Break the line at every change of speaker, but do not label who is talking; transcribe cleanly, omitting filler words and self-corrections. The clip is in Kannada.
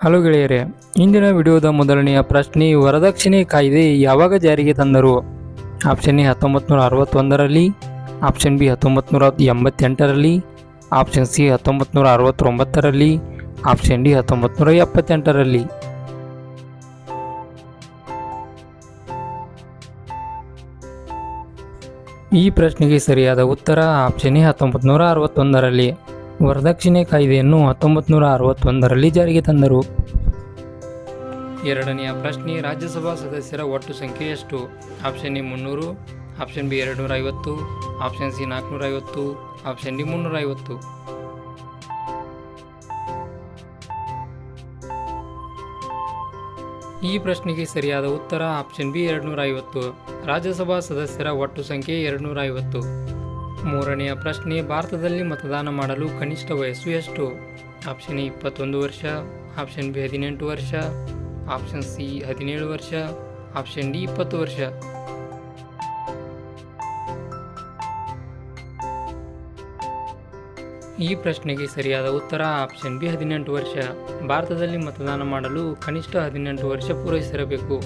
ಹಲೋ ಗೆಳೆಯರೇ, ಇಂದಿನ ವಿಡಿಯೋದ ಮೊದಲನೆಯ ಪ್ರಶ್ನೆ, ವರದಕ್ಷಿಣೆ ಕಾಯ್ದೆ ಯಾವಾಗ ಜಾರಿಗೆ ತಂದರು? ಆಪ್ಷನ್ ಎ 1961ರಲ್ಲಿ, ಆಪ್ಷನ್ ಬಿ 1988ರಲ್ಲಿ, ಆಪ್ಷನ್ ಸಿ 1969ರಲ್ಲಿ, ಆಪ್ಷನ್ ಡಿ 1978ರಲ್ಲಿ. ಈ ಪ್ರಶ್ನೆಗೆ ಸರಿಯಾದ ಉತ್ತರ ಆಪ್ಷನ್ ಎ 1961ರಲ್ಲಿ. ವರದಕ್ಷಿಣೆ ಕಾಯ್ದೆಯನ್ನು 1961ರಲ್ಲಿ ಜಾರಿಗೆ ತಂದರು. ಎರಡನೆಯ ಪ್ರಶ್ನೆ, ರಾಜ್ಯಸಭಾ ಸದಸ್ಯರ ಒಟ್ಟು ಸಂಖ್ಯೆ ಎಷ್ಟು? Option A 300, option B 250, option C 450, option D 350. ಈ ಪ್ರಶ್ನೆಗೆ ಸರಿಯಾದ ಉತ್ತರ ಆಪ್ಷನ್ ಬಿ 250. ರಾಜ್ಯಸಭಾ ಸದಸ್ಯರ ಒಟ್ಟು ಸಂಖ್ಯೆ 250. ಮೂರನೆಯ ಪ್ರಶ್ನೆ, ಭಾರತದಲ್ಲಿ ಮತದಾನ ಮಾಡಲು ಕನಿಷ್ಠ ವಯಸ್ಸು ಎಷ್ಟು? ಆಪ್ಷನ್ ಎ 21 ವರ್ಷ, ಆಪ್ಷನ್ ಬಿ 18 ವರ್ಷ, ಆಪ್ಷನ್ ಸಿ 17 ವರ್ಷ, ಆಪ್ಷನ್ ಡಿ 20 ವರ್ಷ. ಈ ಪ್ರಶ್ನೆಗೆ ಸರಿಯಾದ ಉತ್ತರ ಆಪ್ಷನ್ ಬಿ 18 ವರ್ಷ. ಭಾರತದಲ್ಲಿ ಮತದಾನ ಮಾಡಲು ಕನಿಷ್ಠ 18 ವರ್ಷ ಪೂರೈಸಿರಬೇಕು.